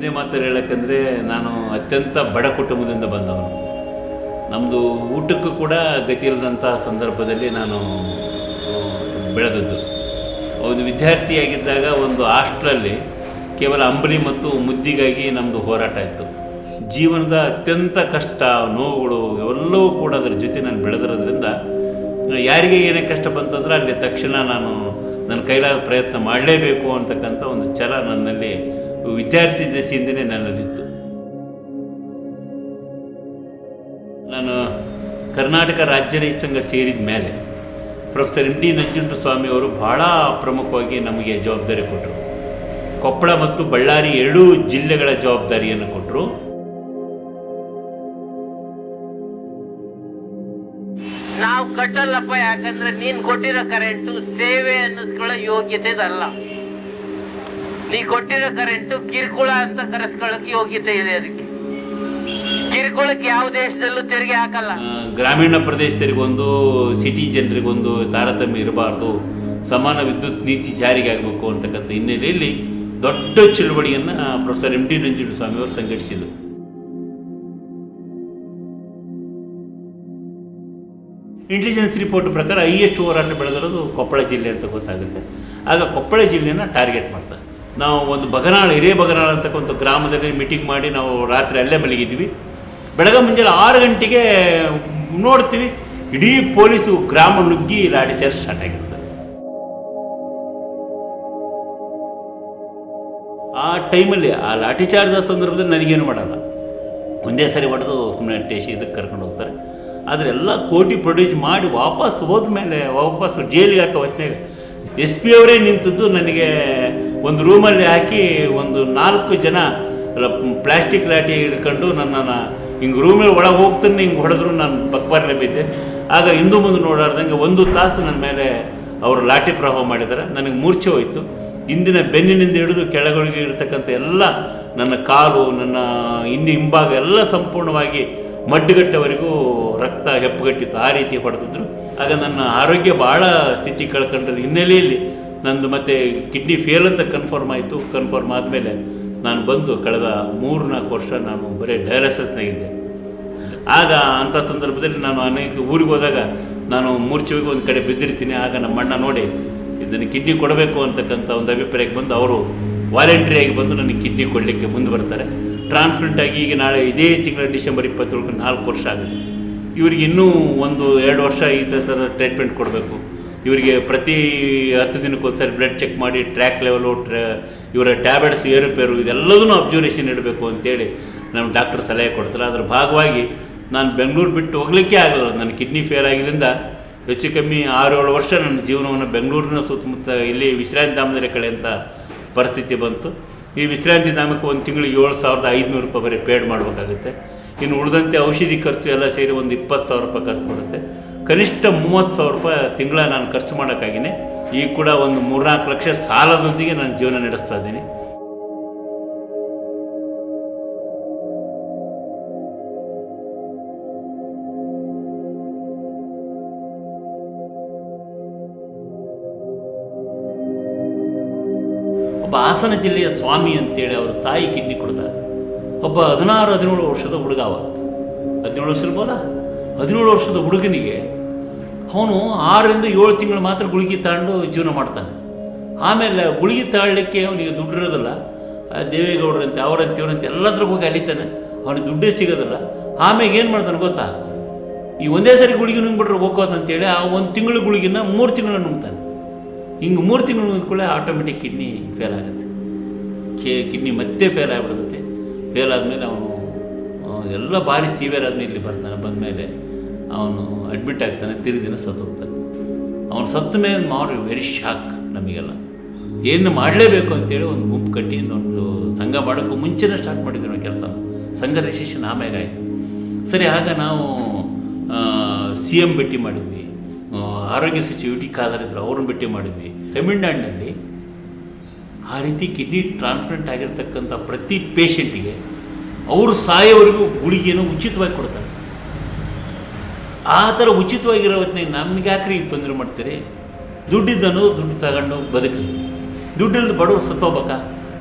ಒಂದೇ ಮಾತಲ್ಲಿ ಹೇಳೋಕ್ಕಂದರೆ ನಾನು ಅತ್ಯಂತ ಬಡ ಕುಟುಂಬದಿಂದ ಬಂದವನು. ನಮ್ಮದು ಊಟಕ್ಕೂ ಕೂಡ ಗತಿ ಇಲ್ಲದಂಥ ಸಂದರ್ಭದಲ್ಲಿ ನಾನು ಬೆಳೆದದ್ದು. ಒಂದು ವಿದ್ಯಾರ್ಥಿಯಾಗಿದ್ದಾಗ ಒಂದು ಹಾಸ್ಟ್ಲಲ್ಲಿ ಕೇವಲ ಅಂಬಲಿ ಮತ್ತು ಮುದ್ದಿಗಾಗಿ ನಮ್ಮದು ಹೋರಾಟ ಇತ್ತು. ಜೀವನದ ಅತ್ಯಂತ ಕಷ್ಟ, ನೋವುಗಳು ಇವೆಲ್ಲವೂ ಕೂಡ ಅದರ ಜೊತೆ ನಾನು ಬೆಳೆದಿರೋದ್ರಿಂದ ಯಾರಿಗೆ ಏನೇ ಕಷ್ಟ ಬಂತಂದ್ರೆ ಅಲ್ಲಿ ತಕ್ಷಣ ನಾನು ನನ್ನ ಕೈಲಾದ ಪ್ರಯತ್ನ ಮಾಡಲೇಬೇಕು ಅಂತಕ್ಕಂಥ ಒಂದು ಛಲ ನನ್ನಲ್ಲಿ ವಿದ್ಯಾರ್ಥಿ ದಶೆಯಿಂದಲೇ ನನ್ನಲ್ಲಿತ್ತು. ನಾನು ಕರ್ನಾಟಕ ರಾಜ್ಯ ರೈತ ಸಂಘ ಸೇರಿದ ಮೇಲೆ ಪ್ರೊಫೆಸರ್ ಎಂ ಡಿ ನಂಜುಂಡಸ್ವಾಮಿಯವರು ಭಾಳ ಪ್ರಮುಖವಾಗಿ ನಮಗೆ ಜವಾಬ್ದಾರಿ ಕೊಟ್ಟರು. ಕೊಪ್ಪಳ ಮತ್ತು ಬಳ್ಳಾರಿ ಎರಡೂ ಜಿಲ್ಲೆಗಳ ಜವಾಬ್ದಾರಿಯನ್ನು ಕೊಟ್ಟರು. ನಾವು ಕಟ್ಟಲ್ಲಪ್ಪ, ಯಾಕಂದ್ರೆ ನೀನ್ ಕೊಟ್ಟಿರೋ ಕರೆಂಟು ಸೇವೆ ಅನ್ನಿಸ್ಕೊಳ್ಳೋ ಯೋಗ್ಯತೆದಲ್ಲ. ನೀ ಕೊಟ್ಟಿರೋ ಕರೆಂಟು ಕಿರುಕುಳ ಅಂತ ಕರೆಸ್ಕೊಳ್ಳೋಕೆ ಯೋಗ್ಯತೆ ಇದೆ. ಅದಕ್ಕೆ ಕಿರುಕುಳಕ್ಕೆ ಯಾವ ದೇಶದಲ್ಲೂ ತೆರಿಗೆ ಹಾಕಲ್ಲ. ಗ್ರಾಮೀಣ ಪ್ರದೇಶದರಿಗೊಂದು, ಸಿಟಿ ಜನರಿಗೊಂದು ತಾರತಮ್ಯ ಇರಬಾರ್ದು, ಸಮಾನ ವಿದ್ಯುತ್ ನೀತಿ ಜಾರಿಗೆ ಆಗಬೇಕು ಅಂತಕ್ಕಂಥ ಹಿನ್ನೆಲೆಯಲ್ಲಿ ದೊಡ್ಡ ಚಳುವಳಿಯನ್ನು ಪ್ರೊಫೆಸರ್ ಎಂ ಡಿ ನಂಜುಂಡಸ್ವಾಮಿಯವರು ಸಂಘಟಿಸಿದರು. ಇಂಟೆಲಿಜೆನ್ಸ್ ರಿಪೋರ್ಟ್ ಪ್ರಕಾರ ಹೈಯೆಸ್ಟ್ ಹೋರಾಟ ಬೆಳೆದಿರೋದು ಕೊಪ್ಪಳ ಜಿಲ್ಲೆ ಅಂತ ಗೊತ್ತಾಗುತ್ತೆ. ಆಗ ಕೊಪ್ಪಳ ಜಿಲ್ಲೆಯನ್ನು ಟಾರ್ಗೆಟ್ ಮಾಡ್ತಾರೆ. ನಾವು ಒಂದು ಬಗನಾಳು, ಹಿರೇ ಬಗನಾಳು ಅಂತಕ್ಕಂಥ ಗ್ರಾಮದಲ್ಲಿ ಮೀಟಿಂಗ್ ಮಾಡಿ ನಾವು ರಾತ್ರಿ ಅಲ್ಲೇ ಮಲಗಿದ್ವಿ. ಬೆಳಗ್ಗೆ ಮುಂಜಾನೆ 6 ಗಂಟೆಗೆ ನೋಡ್ತೀವಿ ಇಡೀ ಪೊಲೀಸು ಗ್ರಾಮ ನುಗ್ಗಿ ಲಾಠಿ ಚಾರ್ಜ್ ಸ್ಟಾರ್ಟ್ ಆಗಿರ್ತದೆ. ಆ ಟೈಮಲ್ಲಿ ಆ ಲಾಠಿ ಚಾರ್ಜ್ ಸಂದರ್ಭದಲ್ಲಿ ನನಗೇನು ಮಾಡಲ್ಲ, ಒಂದೇ ಸರಿ ಹೊಡೆದು ಸುಮ್ಮನೆ ಇದಕ್ಕೆ ಕರ್ಕೊಂಡು ಹೋಗ್ತಾರೆ. ಆದರೆ ಎಲ್ಲ ಕೋಟಿ ಪ್ರೊಡ್ಯೂಸ್ ಮಾಡಿ ವಾಪಸ್ ಹೋದ್ಮೇಲೆ ವಾಪಸ್ಸು ಜೈಲಿಗೆ ಹಾಕೋ ಹೊತ್ತಿನಾಗ ಎಸ್ ಪಿ ಅವರೇ ನಿಂತದ್ದು ನನಗೆ ಒಂದು ರೂಮಲ್ಲಿ ಹಾಕಿ ಒಂದು 4 ಜನ ಪ್ಲಾಸ್ಟಿಕ್ ಲಾಠಿ ಹಿಡ್ಕೊಂಡು ನನ್ನನ್ನು ಹಿಂಗೆ ರೂಮಲ್ಲಿ ಒಳಗೆ ಹೋಗ್ತಾನೆ ಹಿಂಗೆ ಹೊಡೆದ್ರು. ನಾನು ಬಕ್ಬಾರಲ್ಲೇ ಬಿದ್ದೆ. ಆಗ ಹಿಂದೂ ಮುಂದೆ ನೋಡಾರ್ದಂಗೆ 1 ತಾಸು ನನ್ನ ಮೇಲೆ ಅವರು ಲಾಠಿ ಪ್ರಭಾವ ಮಾಡಿದ್ದಾರೆ. ನನಗೆ ಮೂರ್ಛೆ ಹೋಯಿತು. ಹಿಂದಿನ ಬೆನ್ನಿನಿಂದ ಹಿಡಿದು ಕೆಳಗಳಿಗೆ ಇರತಕ್ಕಂಥ ಎಲ್ಲ ನನ್ನ ಕಾಲು, ನನ್ನ ಹಿಂಭಾಗ ಎಲ್ಲ ಸಂಪೂರ್ಣವಾಗಿ ಮಡ್ಡುಗಟ್ಟವರೆಗೂ ರಕ್ತ ಹೆಪ್ಪುಗಟ್ಟಿತ್ತು. ಆ ರೀತಿ ಹೊಡೆದಿದ್ರು. ಆಗ ನನ್ನ ಆರೋಗ್ಯ ಭಾಳ ಸ್ಥಿತಿ ಕಳ್ಕೊಂಡ್ರ ಹಿನ್ನೆಲೆಯಲ್ಲಿ ನಂದು ಮತ್ತೆ ಕಿಡ್ನಿ ಫೇಲ್ ಅಂತ ಕನ್ಫರ್ಮ್ ಆಯಿತು. ಕನ್ಫರ್ಮ್ ಆದಮೇಲೆ ನಾನು ಬಂದು ಕಳೆದ 3-4 ವರ್ಷ ನಾನು ಬರೀ ಡಯಾಲಿಸಿಸ್ನಾಗಿದ್ದೆ. ಆಗ ಅಂಥ ಸಂದರ್ಭದಲ್ಲಿ ನಾನು ಅನೇಕ ಊರಿಗೆ ಹೋದಾಗ ನಾನು ಮೂರ್ಛೆ ಹೋಗಿ ಒಂದು ಕಡೆ ಬಿದ್ದಿರ್ತೀನಿ. ಆಗ ನಮ್ಮ ಅಣ್ಣ ನೋಡಿ ಇದನ್ನು ಕಿಡ್ನಿ ಕೊಡಬೇಕು ಅಂತಕ್ಕಂಥ ಒಂದು ಅಭಿಪ್ರಾಯಕ್ಕೆ ಬಂದು ಅವರು ವಾಲಂಟ್ರಿಯಾಗಿ ಬಂದು ನನಗೆ ಕಿಡ್ನಿ ಕೊಡಲಿಕ್ಕೆ ಮುಂದೆ ಬರ್ತಾರೆ. ಟ್ರಾನ್ಸ್ಪ್ಲಾಂಟ್ ಆಗಿ ಈಗ ನಾಳೆ ಇದೇ ತಿಂಗಳ ಡಿಸೆಂಬರ್ 27ಕ್ಕೆ 4 ವರ್ಷ ಆಗುತ್ತೆ. ಇವರಿಗೆ ಇನ್ನೂ 1-2 ವರ್ಷ ಈ ಥರದ ಟ್ರೀಟ್ಮೆಂಟ್ ಕೊಡಬೇಕು. ಇವರಿಗೆ ಪ್ರತಿ 10 ದಿನಕ್ಕೊಂದ್ಸರಿ ಬ್ಲಡ್ ಚೆಕ್ ಮಾಡಿ ಟ್ರ್ಯಾಕ್ ಲೆವೆಲು, ಇವರ ಟ್ಯಾಬ್ಲೆಟ್ಸ್ ಏರುಪೇರು ಇದೆಲ್ಲದೂ ಅಬ್ಸರ್ವೇಷನ್ ಇಡಬೇಕು ಅಂತೇಳಿ ನಮ್ಮ ಡಾಕ್ಟರ್ ಸಲಹೆ ಕೊಡ್ತಾರೆ. ಅದರ ಭಾಗವಾಗಿ ನಾನು ಬೆಂಗಳೂರು ಬಿಟ್ಟು ಹೋಗಲಿಕ್ಕೆ ಆಗಲ್ಲ. ನನ್ನ ಕಿಡ್ನಿ ಫೇಲ್ ಆಗಿದ್ದರಿಂದ ಹೆಚ್ಚು ಕಮ್ಮಿ 6-7 ವರ್ಷ ನನ್ನ ಜೀವನವನ್ನು ಬೆಂಗಳೂರಿನ ಸುತ್ತಮುತ್ತ ಇಲ್ಲಿ ವಿಶ್ರಾಂತಿ ಧಾಮದಲ್ಲಿ ಕಳೆಯುವಂಥ ಪರಿಸ್ಥಿತಿ ಬಂತು. ಈ ವಿಶ್ರಾಂತಿ ಧಾಮಕ್ಕೆ ಒಂದು ತಿಂಗಳಿಗೆ 7,500 ರೂಪಾಯಿ ಬರೀ ಪೇಡ್ ಮಾಡಬೇಕಾಗುತ್ತೆ. ಇನ್ನು ಉಳಿದಂತೆ ಔಷಧಿ ಖರ್ಚು ಎಲ್ಲ ಸೇರಿ ಒಂದು 20,000 ರೂಪಾಯಿ ಖರ್ಚು ಬರುತ್ತೆ. ಕನಿಷ್ಠ 30,000 ರೂಪಾಯಿ ತಿಂಗಳ ನಾನು ಖರ್ಚು ಮಾಡೋಕ್ಕಾಗಿಯೇ ಈಗ ಕೂಡ ಒಂದು 3-4 ಲಕ್ಷ ಸಾಲದೊಂದಿಗೆ ನಾನು ಜೀವನ ನಡೆಸ್ತಾ ಇದ್ದೀನಿ. ಒಬ್ಬ ಹಾಸನ ಜಿಲ್ಲೆಯ ಸ್ವಾಮಿ ಅಂತೇಳಿ ಅವ್ರ ತಾಯಿ ಕಿಡ್ನಿ ಕೊಡ್ತಾರೆ. ಒಬ್ಬ 16-17 ವರ್ಷದ ಹುಡುಗ, 17 ವರ್ಷ ಇರ್ಬೋದಾ, 17 ವರ್ಷದ ಹುಡುಗನಿಗೆ ಅವನು 6-7 ತಿಂಗಳು ಮಾತ್ರ ಗುಳಿಗೆ ತಗೊಂಡು ಜೀವನ ಮಾಡ್ತಾನೆ. ಆಮೇಲೆ ಗುಳಿಗೆ ತಗೊಳ್ಳಿಕ್ಕೆ ಅವನಿಗೆ ದುಡ್ಡು ಇರೋದಿಲ್ಲ. ದೇವೇಗೌಡರಂತೆ ಅವರಂತೆ ಇವರಂತೆ ಎಲ್ಲದ್ರ ಹೋಗಿ ಅಲಿತಾನೆ, ಅವನಿಗೆ ದುಡ್ಡೇ ಸಿಗೋದಿಲ್ಲ. ಆಮೇಲೆ ಏನು ಮಾಡ್ತಾನೆ ಗೊತ್ತಾ, ಈ ಒಂದೇ ಸರಿ ಗುಳಿಗೆ ನುಂಗ್ಬಿಟ್ರೆ ಹೋಗೋದಂತೇಳಿ ಆ 1 ತಿಂಗಳು ಗುಳಿಗಿನ 3 ತಿಂಗಳು ನುಂಗ್ತಾನೆ. ಹಿಂಗೆ 3 ತಿಂಗಳು ನುಂಗ್ಕೊಳ್ಳೆ ಆಟೋಮೆಟಿಕ್ ಕಿಡ್ನಿ ಫೇಲ್ ಆಗುತ್ತೆ. ಕಿಡ್ನಿ ಮತ್ತೆ ಫೇಲ್ ಆಗಿಬಿಡುತ್ತೆ. ಫೇಲ್ ಆದಮೇಲೆ ಅವನು ಎಲ್ಲ ಭಾರಿ ಸಿವಿಯರ್ ಆದಮೇಲೆ ಇಲ್ಲಿ ಬರ್ತಾನೆ. ಬಂದಮೇಲೆ ಅವನು ಅಡ್ಮಿಟ್ ಆಗ್ತಾನೆ. ದಿನ ಸತ್ತು ಹೋಗ್ತಾನೆ. ಅವನು ಸತ್ತ ಮೇಲೆ ಮಾಡಿ ವೆರಿ ಶಾಕ್ ನಮಗೆಲ್ಲ. ಏನು ಮಾಡಲೇಬೇಕು ಅಂತೇಳಿ ಒಂದು ಗುಂಪು ಕಟ್ಟಿ ಒಂದು ಸಂಘ ಮಾಡೋಕ್ಕೂ ಮುಂಚೆನೇ ಸ್ಟಾರ್ಟ್ ಮಾಡಿದ್ವಿ ನಾವು ಕೆಲಸ. ಸಂಘ ರಿಜಿಸ್ಟ್ರೇಷನ್ ಆಮೇಲೆ ಆಯಿತು. ಸರಿ, ಆಗ ನಾವು CM ಭೇಟಿ ಮಾಡಿದ್ವಿ, ಆರೋಗ್ಯ ಸಚಿವ UT ಖಾದರ್ ಇದ್ದರು, ಅವ್ರನ್ನ ಭೇಟಿ ಮಾಡಿದ್ವಿ. ತಮಿಳ್ನಾಡಿನಲ್ಲಿ ಆ ರೀತಿ ಕಿಡ್ನಿ ಟ್ರಾನ್ಸ್ಪ್ಲಾಂಟ್ ಆಗಿರ್ತಕ್ಕಂಥ ಪ್ರತಿ ಪೇಷಂಟಿಗೆ ಅವರು ಸಾಯೋವರೆಗೂ ಗುಳಿಗೆಯನ್ನು ಉಚಿತವಾಗಿ ಕೊಡ್ತಾರೆ. ಆ ಥರ ಉಚಿತವಾಗಿರೋ ಹೊತ್ತಿನಾಗ ನಮ್ಗೆ ಯಾಕ್ರಿ ಈಗ ತೊಂದರೆ ಮಾಡ್ತೀರಿ? ದುಡ್ಡಿದ್ದನು ದುಡ್ಡು ತಗೊಂಡು ಬದುಕಲಿ, ದುಡ್ಡಿಲ್ಲದ ಬಡವರು ಸತ್ತೋಗ್ಬೇಕಾ?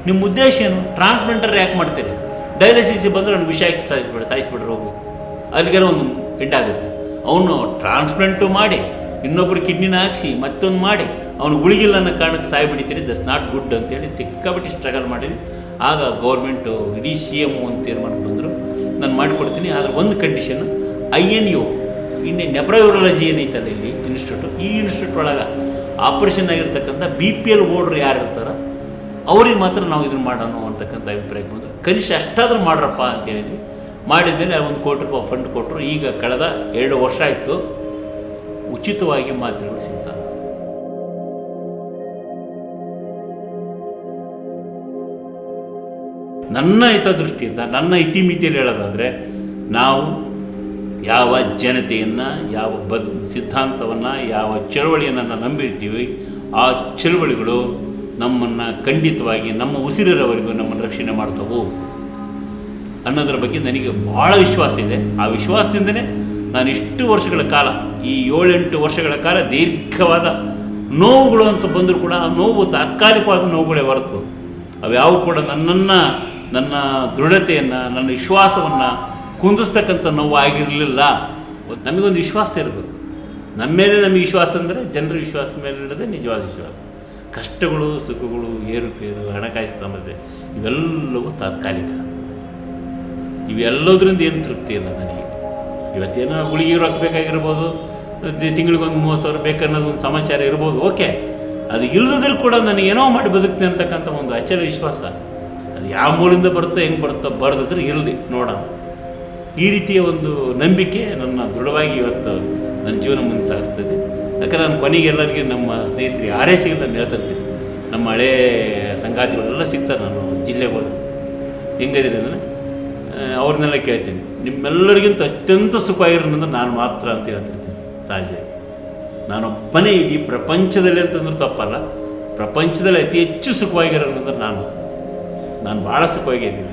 ನಿಮ್ಮ ಉದ್ದೇಶ ಏನು? ಟ್ರಾನ್ಸ್ಪ್ಲಾಂಟರ್ ಯಾಕೆ ಮಾಡ್ತೀರಿ? ಡಯಾಲಿಸಿಸ್ ಬಂದರೆ ಅವ್ನು ವಿಷ ಹಾಕಿ ಸಾಯಿಸ್ಬಿಡ್ರಿ ಹೋಗು, ಅಲ್ಲಿಗೆಲ್ಲ ಒಂದು ಎಂಡಾಗುತ್ತೆ. ಅವನು ಟ್ರಾನ್ಸ್ಪ್ಲಾಂಟು ಮಾಡಿ ಇನ್ನೊಬ್ಬರು ಕಿಡ್ನಿನ ಹಾಕಿಸಿ ಮತ್ತೊಂದು ಮಾಡಿ ಅವನು ಗುಳಿಗಿಲ್ಲ ಅನ್ನೋ ಕಾರಣಕ್ಕೆ ಸಾಯ್ಬಿಡ್ತೀರಿ. ದಟ್ಸ್ ನಾಟ್ ಗುಡ್ ಅಂತೇಳಿ ಸಿಕ್ಕಾಬಿಟ್ಟು ಸ್ಟ್ರಗಲ್ ಮಾಡೀನಿ. ಆಗ ಗೌರ್ಮೆಂಟು ಇಡೀ CM ಒಂದು ತೀರ್ಮಾನಕ್ಕೆ ಬಂದರು, ನಾನು ಮಾಡಿಕೊಡ್ತೀನಿ, ಆದರೆ ಒಂದು ಕಂಡೀಷನ್ನು, INU ಇಂಡಿಯನ್ ನೆಪ್ರಯೂರಾಲಜಿ ಏನೈತಲ್ಲ ಇಲ್ಲಿ ಇನ್ಸ್ಟಿಟ್ಯೂಟು, ಈ ಇನ್ಸ್ಟಿಟ್ಯೂಟ್ ಒಳಗೆ ಆಪ್ರೇಷನ್ ಆಗಿರ್ತಕ್ಕಂಥ BPL ಓಡ್ರು ಯಾರು ಇರ್ತಾರೋ ಅವ್ರಿಗೆ ಮಾತ್ರ ನಾವು ಇದನ್ನು ಮಾಡೋಣ ಅಂತಕ್ಕಂಥ ಅಭಿಪ್ರಾಯಕ್ಕೆ ಬಂದರು. ಕನಿಷ್ಠ ಅಷ್ಟಾದರೂ ಮಾಡ್ರಪ್ಪ ಅಂತೇಳಿದ್ವಿ. ಮಾಡಿದ ಮೇಲೆ ₹1 ಕೋಟಿ ಫಂಡ್ ಕೊಟ್ಟರು. ಈಗ ಕಳೆದ 2 ವರ್ಷ ಆಯಿತು, ಉಚಿತವಾಗಿ ಮಾತ್ರೆಗಳು ಸಿಗ್ತವೆ. ನನ್ನ ಹಿತದೃಷ್ಟಿಯಿಂದ, ನನ್ನ ಇತಿಮಿತಿಯಲ್ಲಿ ಹೇಳೋದಾದರೆ, ನಾವು ಯಾವ ಜನತೆಯನ್ನು, ಯಾವ ಸಿದ್ಧಾಂತವನ್ನು, ಯಾವ ಚಳವಳಿಯನ್ನು ನಾವು ನಂಬಿರ್ತೀವಿ, ಆ ಚಳವಳಿಗಳು ನಮ್ಮನ್ನು ಖಂಡಿತವಾಗಿ ನಮ್ಮ ಉಸಿರಿರೋವರೆಗೂ ನಮ್ಮನ್ನು ರಕ್ಷಣೆ ಮಾಡ್ತವು ಅನ್ನೋದ್ರ ಬಗ್ಗೆ ನನಗೆ ಭಾಳ ವಿಶ್ವಾಸ ಇದೆ. ಆ ವಿಶ್ವಾಸದಿಂದಲೇ ನಾನು ಇಷ್ಟು ವರ್ಷಗಳ ಕಾಲ, ಈ 7-8 ವರ್ಷಗಳ ಕಾಲ ದೀರ್ಘವಾದ ನೋವುಗಳು ಅಂತ ಬಂದರೂ ಕೂಡ ಆ ನೋವು ತಾತ್ಕಾಲಿಕವಾದ ನೋವುಗಳೇ ಹೊರತು ಅವ್ಯಾವು ಕೂಡ ನನ್ನ ದೃಢತೆಯನ್ನು, ನನ್ನ ವಿಶ್ವಾಸವನ್ನು ಕುಂದಿಸ್ತಕ್ಕಂಥ ನೋವು ಆಗಿರಲಿಲ್ಲ. ನಮಗೊಂದು ವಿಶ್ವಾಸ ಇರಬೇಕು. ನಮ್ಮ ಮೇಲೆ ನಮಗೆ ವಿಶ್ವಾಸ ಅಂದರೆ ಜನರ ವಿಶ್ವಾಸದ ಮೇಲೆ ಇಲ್ಲದೆ ನಿಜವಾದ ವಿಶ್ವಾಸ. ಕಷ್ಟಗಳು, ಸುಖಗಳು, ಏರುಪೇರು, ಹಣಕಾಸು ಸಮಸ್ಯೆ ಇವೆಲ್ಲವೂ ತಾತ್ಕಾಲಿಕ. ಇವೆಲ್ಲದರಿಂದ ಏನು ತೃಪ್ತಿ ಇಲ್ಲ ನನಗೆ. ಇವತ್ತೇನೋ ಗುಳಿಗೆ ರೊಕ್ಕ ಬೇಕಾಗಿರ್ಬೋದು, ತಿಂಗಳಿಗೊಂದು 30,000 ಬೇಕನ್ನೋದು ಒಂದು ಸಮಾಚಾರ ಇರ್ಬೋದು, ಓಕೆ. ಅದು ಇಲ್ಲದಿದ್ರೂ ಕೂಡ ನನಗೇನೋ ಮಾಡಿ ಬದುಕ್ತೀನಿ ಅಂತಕ್ಕಂಥ ಒಂದು ಅಚಲ ವಿಶ್ವಾಸ, ಅದು ಯಾವ ಮೂಲಿಂದ ಬರುತ್ತೋ ಹೆಂಗೆ ಬರುತ್ತೋ ಬರೆದಿದ್ರೆ ಇರಲಿ ನೋಡೋಣ. ಈ ರೀತಿಯ ಒಂದು ನಂಬಿಕೆ ನನ್ನ ದೃಢವಾಗಿ ಇವತ್ತು ನನ್ನ ಜೀವನ ಮುಂದೆ ಸಾಗಿಸ್ತದೆ. ಯಾಕಂದರೆ ನಾನು ಕೊನೆಗೆ ಎಲ್ಲರಿಗೆ ನಮ್ಮ ಸ್ನೇಹಿತರಿಗೆ ಯಾರೇ ಸಿಗಲ್ಲ ನಾನು ಹೇಳ್ತಿರ್ತೀನಿ. ನಮ್ಮ ಹಳೇ ಸಂಗಾತಿಗಳೆಲ್ಲ ಸಿಗ್ತಾರೆ. ನಾನು ಜಿಲ್ಲೆಗೆ ಹೋದ ಹೆಂಗಿದ್ದೀರಿ ಅಂದರೆ ಅವ್ರನ್ನೆಲ್ಲ ಕೇಳ್ತೀನಿ, ನಿಮ್ಮೆಲ್ಲರಿಗಿಂತ ಅತ್ಯಂತ ಸುಖವಾಗಿರೋದಂದ್ರೆ ನಾನು ಮಾತ್ರ ಅಂತ ಹೇಳ್ತಿರ್ತೀನಿ. ಸಹಜ ನಾನೊಬ್ಬನೇ ಇಡೀ ಪ್ರಪಂಚದಲ್ಲಿ ಅಂತಂದ್ರೂ ತಪ್ಪಲ್ಲ, ಪ್ರಪಂಚದಲ್ಲಿ ಅತಿ ಹೆಚ್ಚು ಸುಖವಾಗಿರೋದಂದ್ರೆ ನಾನು ಭಾಳ ಸುಖವಾಗಿದ್ದೀನಿ.